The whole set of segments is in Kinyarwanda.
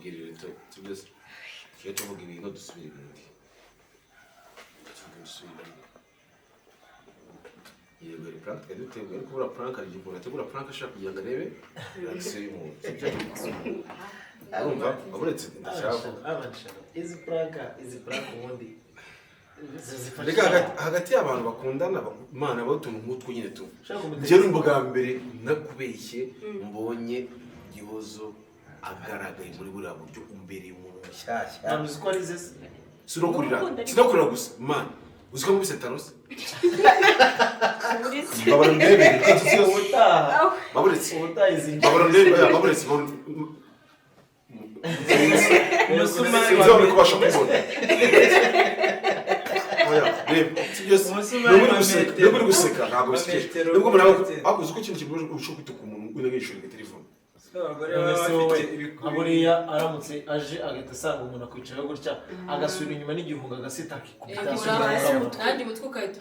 mbabwirire tugeze kiyo tuvuga ibintu dusubira ibindi yego iri prank twiteguye ariko bura prank ari gikora tegura prank ashaka kugira ngo arebe reaction y'umuntu urumva aburetse ndashaka izi prank ubundi reka hagati y'abantu bakundana imana batuntu nk'utwo nyine tu njyewe imboga mbere nakubeshye mbonye gihozo agaragaye muri buriya buryo umbereye umuntu mushyashya namuzi ko ari zese sinokurira gusa man uziko mubise tarose babara ndebe kitiyo ubutaha baburetse ubutahizi babara ndebe baburetse umusumari nzabone kubasha kubona nubwo guseka ntabwo bisike nubwo umuntu akuze uko ikintu kibuze ushobora kwita ku muntu w'inagishura telefone buriya aramutse aje agahita asanga umuntu akwicayeho gutya agasubira inyuma n'igihunga agasita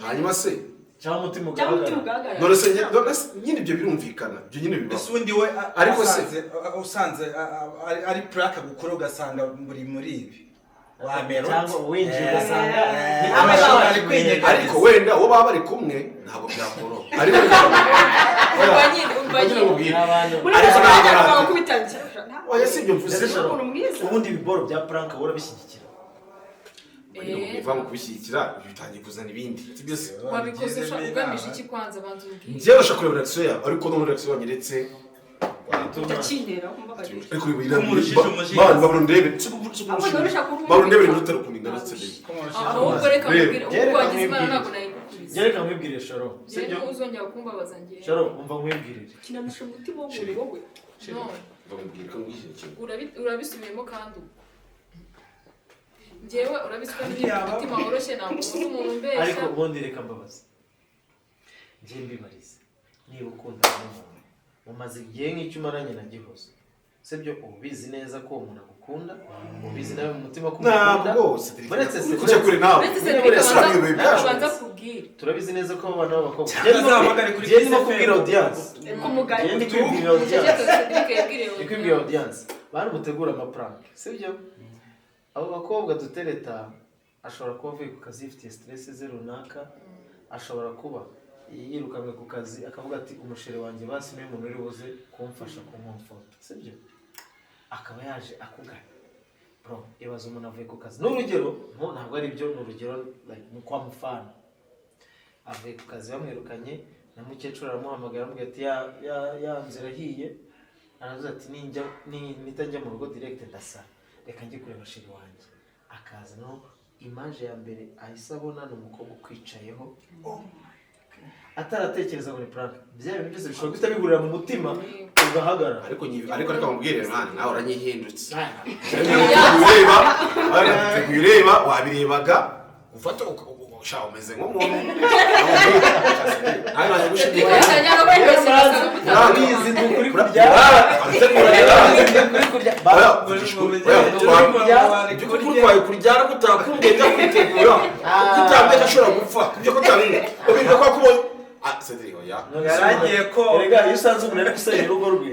hanyuma se cyangwa umutima ugaragara none se nyine ibyo birumvikana ibyo nyine bibaho undi we ariko se usanze ari plaque gukora ugasanga muri ibi cyangwa winjiye ugasanga ariko wenda uwo baba bari kumwe ntabwo byakoroha ariko oya si ibyo mvuze ubundi ibiboro bya prank urabishyigikira biva mu kubishyigikira bitangiye kuzana ibindi wabikoze ugamije iki kwanza banza ubwire njyewe nashaka kureba reaction yawe ariko no muri reaction wanyeretse ariko barundebe n'urutaro kundi ngarutse ahubwo reka mbwire ubwo wagize imana ntabwo nayikubise reka nkwibwire Sharo sibyo uzongera kumbabaza ngiye Sharo umva nkwibwirire kinanusha umutima w'umuntu wowe urabisubiyemo kandi njyewe urabisubira n'umutima woroshye ntabwo umuntu mbeshya ariko ubundi reka mbabaza njye mbibarize niba ukundana n'umuntu umaze igihe nk'icyo umaranye na Gihozo sibyo ubizi neza ko umuntu agukunda ubizi nawe mu mutima ko umukunda uretse se kujya kuri nawe turabizi neza ko abana b'abakobwa njye ndimo kubwira audience kubwira audience bari mutegura amaprank sibyo abo bakobwa dutereta ashobora kuba avuye ku kazi yifitiye stress ze runaka ashobora kuba yirukanwe ku kazi akavuga ati umusheri wanjye basi niwe muntu uri buze kumfasha kumumfota sibyo akaba yaje akugana bro ibaza umuntu avuye ku kazi n'urugero ntabwo ari byo n'urugero like mu kwa mufana avuye ku kazi bamwirukanye na mukecuru aramuhamagara amubwira ati ya nzira hiye aravuze ati nita njya mu rugo direct ndasa reka njye kureba sheri wanjye akaza no image ya mbere ahise abona ni umukobwa ukwicayeho ataratekereza muri prank bya bintu byose bishobora guhita bigurira mu mutima ugahagarara ariko bamubwire mwana nawe uranyihindutse ureba wabirebaga ufata ushaka umeze nk'umuntu nawe naje gushidikanya nabizi ndukuri kurya kurya kurya kutakumbye kwitegura kutambe ashobora gupfa ibyo kutamenya ubinde ko kubona Cedric oya yaragiye ko erega iyo usanze umuntu ari gusenya urugo rwe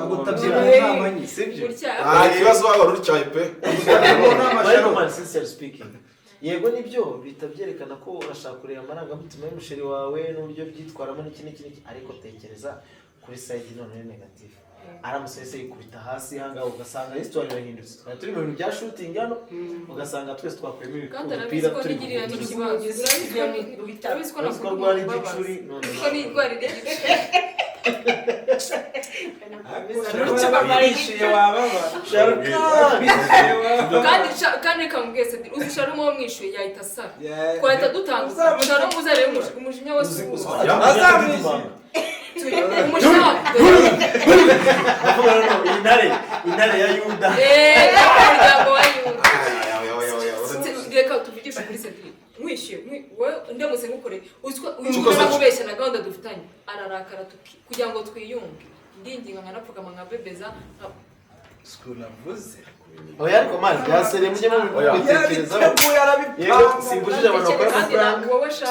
agutabyira ntamanyi sibyo ikibazo waba uri cyaye pe normal sincerely speaking yego nibyo bita byerekana ko urashaka kureba amarangamutima y'umusheri wawe n'uburyo byitwaramo n'iki ariko tekereza kuri side none negative aramusese yikubita hasi hanga ugasanga histoire irahindutse twari turi mu bintu bya shooting hano ugasanga twese twakwemera ibipira turi kugirira n'ikibazo urabizi ko rwari igicuri none ko ni rwari kandi kamubwiye se uzi Sharon wo mwishuye yahita sara twahita dutandukana Sharon uzarebe umujinya wose intare ya Yuda umuryango wa Yuda reka tuvugishe kuri Cedric mwishyuye ndamutse ngukore uziko mubeshya na gahunda dufitanye ararakara kugira ngo twiyunge ndinginga nkanapfukama nka bebeza skulavuze oya ariko man byasere mujye mu bitekerezo yego simbujije abantu bakora prank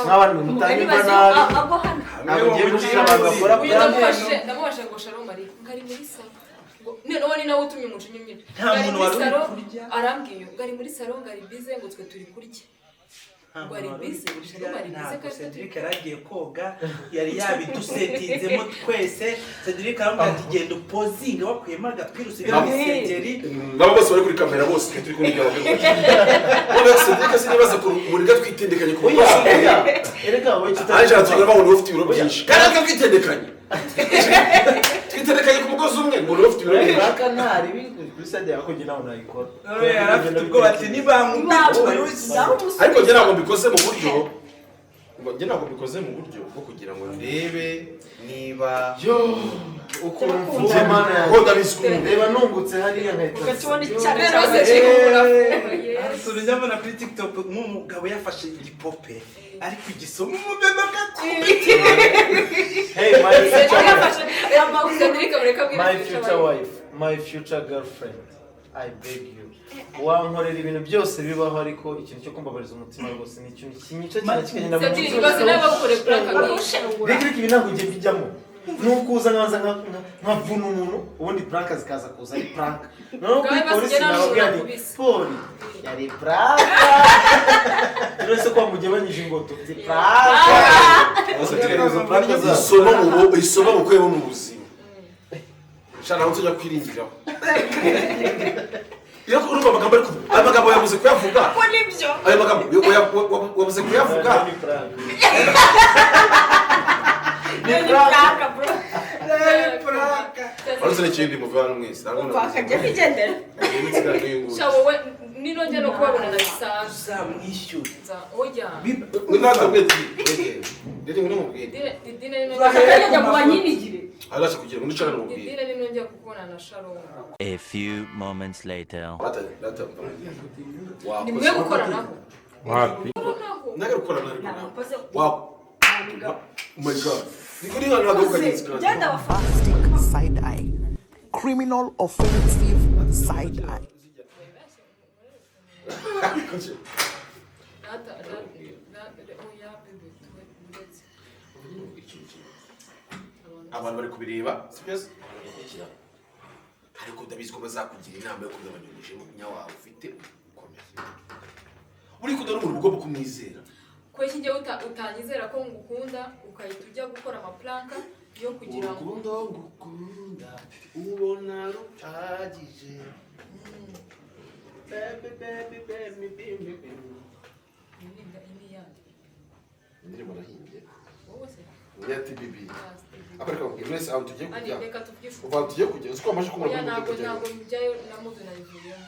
n'abantu mutanyumva nabi abo hano ntabwo ngiye gushyira abantu bakora prank ndamubasha ngo Sharon Marie ngari muri sa none ni nawe utumye umujinya mwinshi Nta muntu wari uri kurya. arambwiye ngo ari muri salo ngo ari bize ngo twe turi kurya ngo ari bize ntabwo Cedric yaragiye koga yari yabidusetinzemo twese Cedric arambwira ati genda upozinge wakuyemo agapira usigara isengeri nabo bose bari kuri kamera bose turi kumwe n'abo bose Cedric sinibaza ko muri gatwitendekanye ku erega wowe aje atugera babona ufite ibiro byinshi kandi akabitendekanye twitendekanye ku mugozi umwe ngo ufite ibiro byinshi Baka ntari kuri side yako njye nawe nayikora arafite ubwoba ati nibamwumva ariko njye ntabwo mbikoze mu buryo bwo kugira ngo ndebe niba ukumva mana yanjye reba nungutse hariya turujya mbona kuri TikTok nk'umugabo yafashe igipope ariko igisoma umubebe agakubita hey my future girlfriend I beg you wankorera ibintu byose bibaho ariko ikintu cyo kumbabariza umutima rwose ni ikintu kinyica cyane kikagenda mu mutima bose n'abakore prank reka ibi ntabwo ngiye bijyamo nukuza nkaza nkavuna umuntu ubundi prank zikaza kuza ari prank no kuri polisi nababwira ni poli yari prank rwose ko mugabanyije ingoto zi prank isoma mu kwebo mu buzima shana utujya kwiringiraho iyo urumva amagambo yavuze kuyavuga ko nibyo ayo magambo wavuze kuyavuga ni prank bro ariko n'ikindi muvana mwese bakajya bigendera shawo we ninongera no kubabona na bisaza zamwishyura oya n'akabwete ndetse ngo mubwire didine bakajya kubanyinigire agacha kugira ngo nicana mubwire didine ninongera kukubona na Sharon A few moments later. nimwe gukora naho Wapi? nagera gukora naho wow my god nikuri hano nagarukanyiza genda bafata Side eye. Criminal offensive side eye. abantu bari kubireba sibyo ariko ndabizi ko bazakugira inama yo kugabanya umujinya wawe ufite ukomeye uri kudana umuntu ugomba kumwizera kweki njye utanyizera ko ngukunda ukahita ujya gukora amaplanka yo kugira ngo ngukunda ubona rutagije indirimbo nahimbye wowe se ya TBB aparika ubwira mwese aho tugiye ani kujya reka tubyishe uva tugiye kujya uko amaje kumura oya muri ntabwo kujya njyayo na mudu nayivuyemo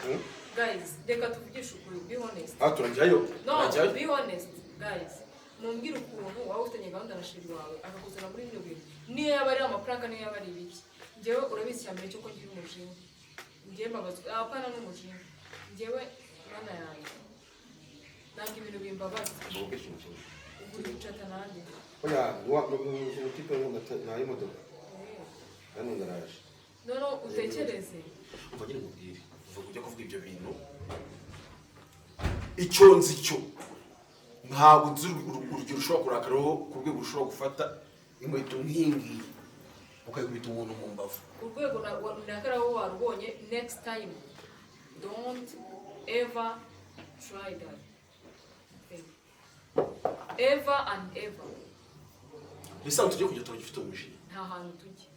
guys reka tuvugishe ukuri be honest turajyayo no be honest guys mumbwire ukuntu waba ufitanye gahunda na sheri wawe akakuzana muri bino bintu niyo yaba ari amapranka niyo yaba ari ibiki njyewe urabizi cyane cyo ko ngira umujinya njyewe mbabazwa apana n'umujinya njyewe bana yanjye ntabwo ibintu bimbabaza ubu wicata nanjye oya utipe nayo imodoka hano ndaraje noneho utekereze uva nyine mubwire uva kujya kuvuga ibyo bintu icyo nzi cyo ntabwo nzi urugero ushobora kurakaraho ku rwego ushobora gufata inkweto nk'ingiyi ukayikubita umuntu mu mbavu urwego nakaraho warubonye next time don't ever try that thing ever and ever mbese aho tugiye kujya turagifite umujinya nta hantu tujya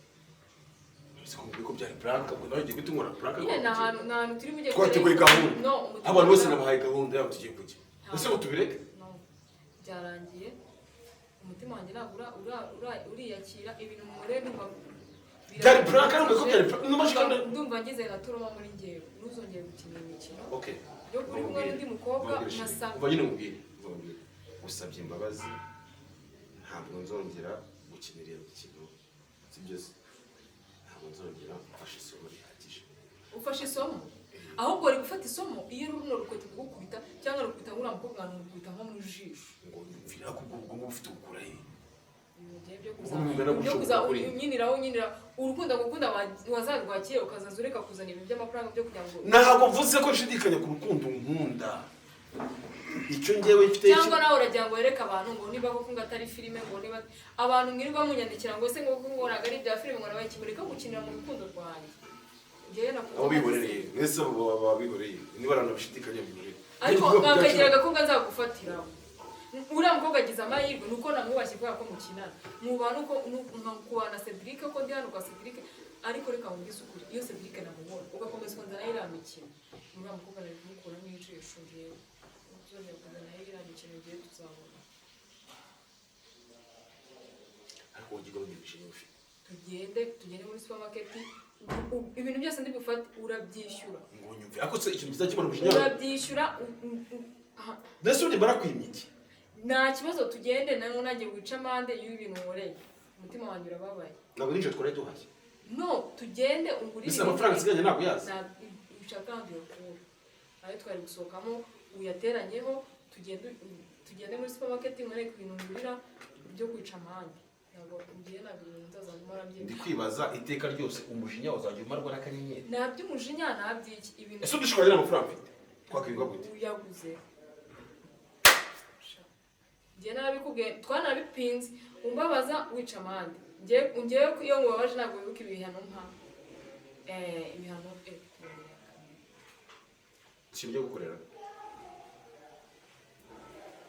sikubwiye ko byari pranka ngo nawe ugiye guhita unkora pranka nyine nta hantu turi bujye twateguye gahunda no abantu bose nabahaye gahunda yabo tugiye kujya ese ngo tubireke no byarangiye umutima wanjye ntabwo uriyakira ibintu mumurebe ndumva byari pranka nubwo ko byari pranka ndumva ngize na turoma muri njyewe ntuzongere gukina imikino okay yo kuri kumwe n'undi mukobwa nkasanga uva nyine mubwire usabye imbabazi ntabwo nzongera gukinira iyo mikino sibyo se ntabwo nzongera mfashe isomo rihagije ufashe isomo ahubwo uri gufata isomo iyo runo rukweto kugukubita cyangwa rukubita nk'uriya mukobwa rukubita nko mu jisho ngo mvira ko ubwo ufite ukura he byo kuza unyiniraho unyinira urukundo ngukunda wazarwakiye ukazaza ureka kuzana ibintu by'amafaranga byo kugira ngo ntabwo mvuze ko nshidikanya ku rukundo nkunda icyo ngewe mfite cyangwa nawe uragira ngo wereke abantu ngo niba koko ngo atari filime ngo niba abantu mwirirwa munyandikira ngo se ngo nkoraga ari ibya filime ngo nabaye kimureka gukinira mu rukundo rwanjye njyewe abo bihoreye mwese baba bihoreye niba aranabishidikanya bihoreye ariko nkagira agakobwa nzagufatira uriya mukobwa agize amahirwe nuko namwubashye kubera ko mukinana mwubaha nuko nkakubana Cedric ko ndi hano kwa Cedric ariko reka mubwize ukuri iyo Cedric namubona ugakomeza ukunzana iriya mikino uriya mukobwa nari kumukuramo ijisho njyewe uzongera kuzana iriya mikino ngiye tuzabona ariko ugiye kubigisha nyinshi tugende muri supermarket ibintu byose ndi bufate urabyishyura ngo nyumve ako se ikintu kizakibona umujinya urabyishyura ndetse undi barakwimye iki nta kibazo tugende nanjye wica amande y'ibintu nkoreye umutima wanjye urababaye ntabwo ninjye twari duhashye no tugende ungurire bisa amafaranga nsiganye ntabwo yazi ushaka kandi yakura ayo twari gusohokamo uyateranyeho tugende muri supermarket mwereke ibintu ngurira byo kwica amande ntabwo ngiye ntabwo ibintu nzazamara byinshi ndi kwibaza iteka ryose umujinya uzajya umarwa n'akanyenyeri nta by'umujinya nta by'iki ibintu ese udushoboye n'amafaranga mfite twakwirirwa gute uyaguze njye narabikubwiye twanabipinze umbabaza wica amande ngewe iyo ngubabaje ntabwo wibuka ibihano mpa ibihano ikintu byo gukorera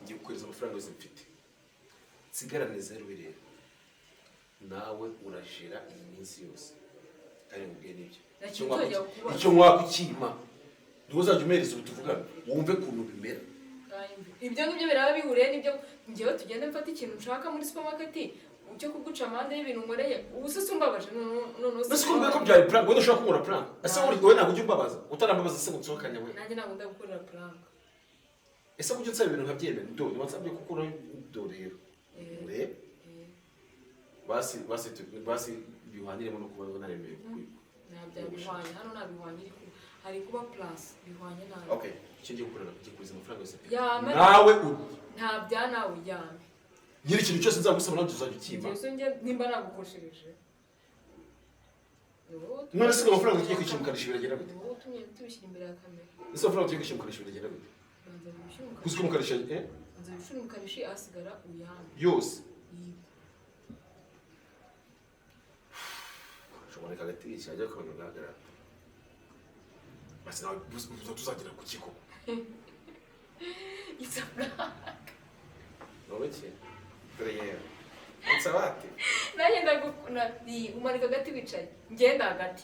ngiye gukoreza amafaranga yose mfite nsigarane zeru bireba nawe urajera iyi minsi yose kandi mubwiye n'ibyo icyo mwaka ukima niwo uzajya umereza ubu tuvugana wumve ukuntu bimera ibyo ngibyo biraba bihuriye n'ibyo ngewe tugende mfata ikintu nshaka muri supermarket cyo kuguca amande y'ibintu nkoreye ubu se umbabaje none ese ko mbere ko byari prank wowe ushaka kumura prank ese wowe ntabwo ujya umbabaza utarambabaza se nsohokanye we nanjye ntabwo ndagukorera prank ese kujya nsaba ibintu nkabyemera ndone wansabye gukura do rero urebe basi bihwaniremo no kuba naremewe kwiga ntabyo bihwanye hano nta bihwanye hari kuba plus bihwanye nawe okay icyo ngiye gukorera ngiye kuriza amafaranga yose nawe nta bya nawe ujyana nyiri ikintu cyose nzagusaba nabyo uzajya ukima nimba nagukoshereje none se amafaranga tugiye kwishimukanisha biragenda gute wowe utumye tubishyira imbere ya kamera ese amafaranga tugiye kwishimukanisha biragenda gute kwishimukanisha nza bishimukanisha asigara uyahana yose shobora kagati cyajya kubona gahagarara basi nawe tuzagira ku kigo isabwa Noche. Creia. Nsabate. Nagenda gukuna umanika gati bicaye. Ngenda hagati.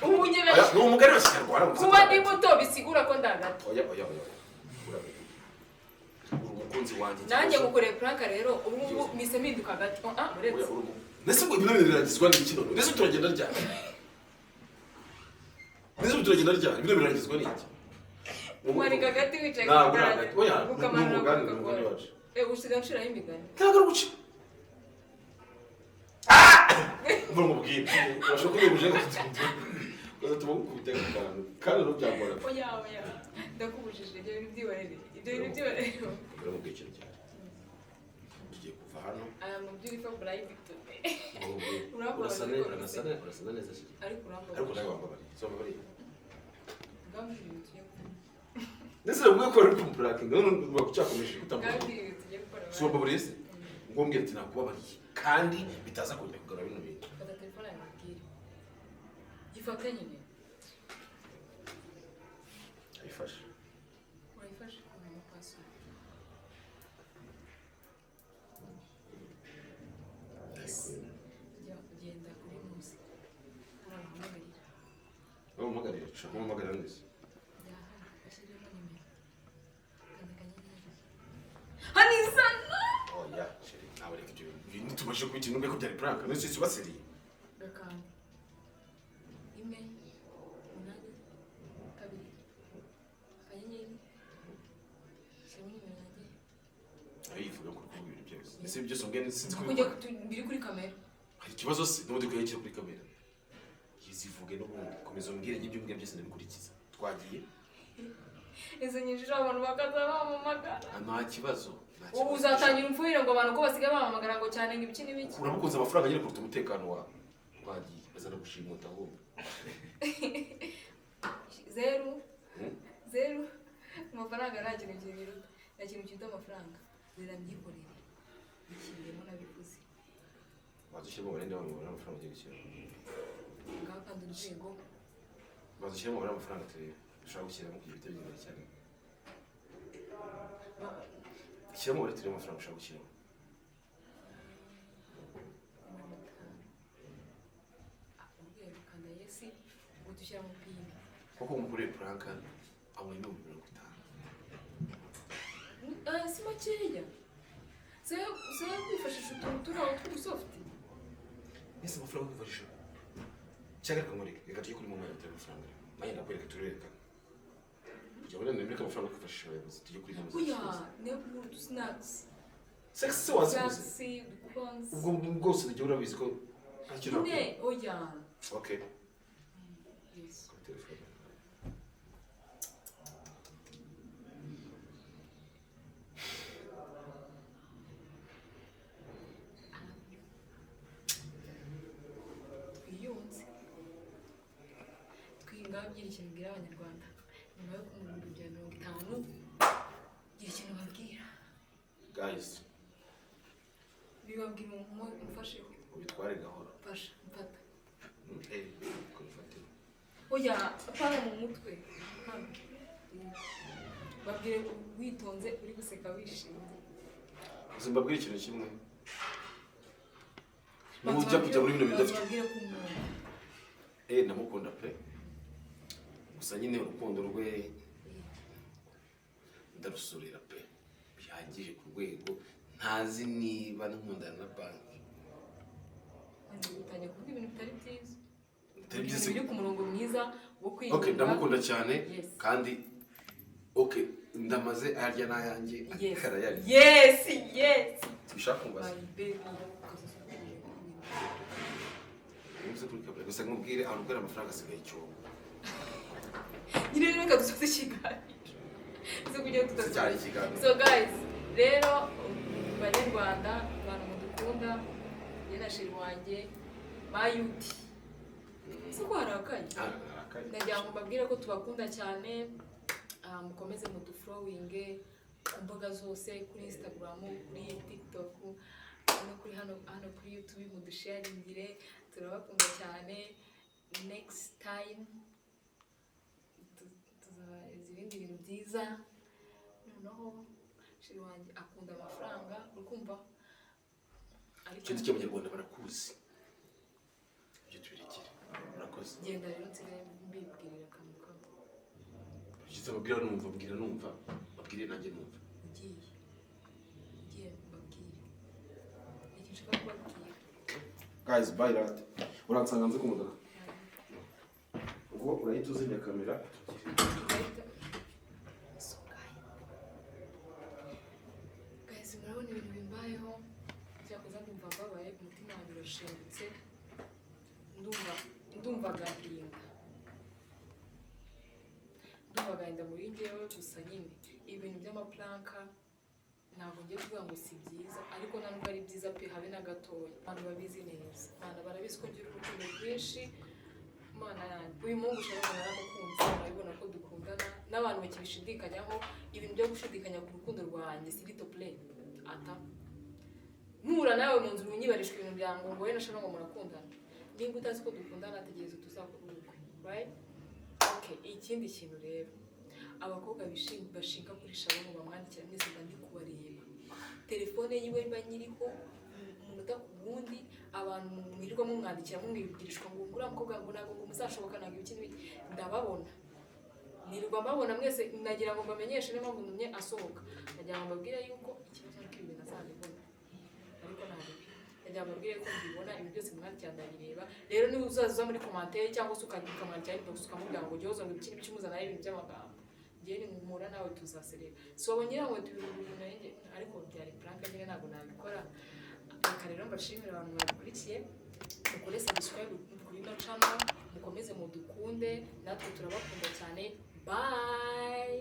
Umunyebera. Ni umugari wa Kinyarwanda. Kuba ndi muto bisigura ko ndagati. Oya. Umukunzi wanjye. Nanjye gukorera prank rero ubu mise mpinduka hagati. Uretse. Nese ngo ibintu biragizwa n'iki none? Nese turagenda ryari? Ibintu biragizwa n'iki? Umanika gati bicaye. Oya, umugani wacu. Usiga nshiraho imigani. Ntabwo ari guca. Mbona umubwira. Urashobora kubibuje ngo tuba gukubita kandi no byagora. Oya. Ndakubujije ibyo bintu by'ibarere. Ibyo bintu by'ibarere. Mbona umubwira ikintu cyane. Tugiye kuva hano. Aya mu beautiful bride today. Urasa neza cyane. Ariko nawe wambabari. So mbabari. Ngambiriye Nese ubwo ko ari kumbraking none bakucyakomeje kutambuka. So mbabari se. Ngombye ati nakubabariye kandi bitaza kujya kugara bino bintu. Fata telefone yawe mbwira. Ifate nyine. Ayifashe. Wayifashe mu password. Genda kuri musi. Uramuhagarira. Umuhagarira, ushaka umuhagarira neza. Ashyiremo nimero. Kanda kanyenyeri. Hanisana. Oya, sheri, nawe reka ibyo bintu tumaje kubita intumbe ko byari prank, none se basiriye. Gakanda. Imwe. Umunani. Kabiri. Kanyenyeri. Shyiramo nimero yanjye. Ayivuga ko kuvuga ibintu byose. Ese byose mbwe sinzi ko Kujya biri kuri kamera. hari ikibazo se n'ubundi kuyakira kuri kamera. Yizivuge n'ubundi komeza umbwire ibyo mbwe byose ndabikurikiza. Twagiye. Izo nyinjira abantu bakaza bamamagara. Nta kibazo. Ubu uzatangira umfuhire ngo abantu ko basigaye bamamagara ngo cyane ngo ibiki n'ibiki. Uramukunze amafaranga nyine kuruta umutekano wawe. Twagiye. Bazana gushimuta ahubwo. Zeru. Amafaranga nta kintu kibiruta. Nta kintu cyita amafaranga. Zirabyikorera. Ikirimo nabivuze. Wazushyiramo barende abantu amafaranga ugiye gushyira. Ngaho kandi urwego twazishyira mu amafaranga turebe ushaka gushyiramo kugira ibitego bingana cyane shyiramo muri turebe amafaranga ushaka gushyiramo kuko umugore Franka abonye mu 50 si makeya se kwifashisha utuntu turaho tw'udusoft ese amafaranga kwifashisha cyangwa kamurika reka tujye kuri mama y'abatari amafaranga maye ndakwereka turereka kujya bone nemeka amafaranga kwifashisha abayobozi tujye kuri mama oya nebo snacks sex wazibuze dukonse ubwo bwose ujye urabizi ko ntacyo nakora ne oya okay yes babwira ikintu bwira abanyarwanda nyuma yo kumurunda bya 50 gira ikintu babwira guys bibabwira umuntu umfashe ubitware gahoro fasha mfata kufatira oya apana mu mutwe babwire witonze uri guseka wishimye zimbabwira ikintu kimwe n'ujya kujya muri bino bidafite babwire ko umuntu namukunda pe gusa nyine urukundo rwe ndarusurira pe bihagije ku rwego ntazi niba nkundana na banki utangiye kuvuga ibintu bitari byiza bitari byiza biri ku murongo mwiza wo kwiyumva okay ndamukunda cyane kandi okay ndamaze arya nayanjye akarayari yes tubishaka kumbaza gusa nkubwire arubwira amafaranga asigaye icyobo nyine reka dusoze ikiganiro zo kugira ngo cyari ikiganiro so guys rero banyarwanda abantu mudukunda njye na sheri wanjye mayuti siko harakaye ndagira ngo mbabwire ko tubakunda cyane mukomeze muduflowinge ku mbuga zose kuri Instagram kuri TikTok no kuri hano kuri YouTube mudusharingire turabakunda cyane next time ibindi bintu byiza noneho shiri wanjye akunda amafaranga ukumva ariko ikindi cy'abanyarwanda barakuzi ibyo tubirekere murakoze genda rero nsire mbibwirira kamuka ugize babwira numva mbwira numva babwire nanjye numva ugiye mbabwire iki nshaka kubabwira guys bye rat uransanga nze kumudoka ubwo urahita uzimya kamera murabona ibintu bimbayeho byakoze ndumva mbabaye umutima wanjye urashengutse ndumva agahinda muri njyewe gusa nyine ibintu by'amaplanka ntabwo ngiye kuvuga ngo si byiza ariko ntabwo ari byiza pe habe na gatoya abantu babizi neza abantu barabizi ko ngira urukundo rwinshi Mana yanjye uyu mungu ushobora naramukunze urabibona ko dukundana n'abantu bakibishidikanyaho ibintu byo gushidikanya ku rukundo rwanjye si little play ata mpura nawe mu nzu munyibarishwa ibintu bya ngo wowe nashaka ngo murakundana nimba utazi ko dukundana tegereza tuzakora ubukwe right okay ikindi kintu rero abakobwa bashinga kuri Sharon bamwandikira mwese bandi kubareba telefone yiwe mba nyiriho umunota ku wundi abantu mwirirwa mumwandikira mumwibwirishwa ngo ngura mukobwa ngo ntabwo muzashoboka ntabwo ibiki ndababona nirirwa mbabona mwese nagira ngo mbamenyeshe niba mbunumye asohoka nagira ngo mbabwire yuko ikibazo ari ibintu azabibona ariko ntabwo nagira ngo mbabwire ko mbibona ibintu byose mwandikira ndabireba rero niba uzaza muri commentaire cyangwa se ukamwandikira inbox ukamubwira ngo jyoza ngo ikindi bicumuzana ibintu by'amagambo njyewe nimumura nawe tuzaserera so abonye ngo tubibura nanjye ariko byari prank nyine ntabwo nabikora reka rero mbashimira abantu babikurikiye mukore subscribe kuri ino channel mukomeze mudukunde natwe turabakunda cyane bye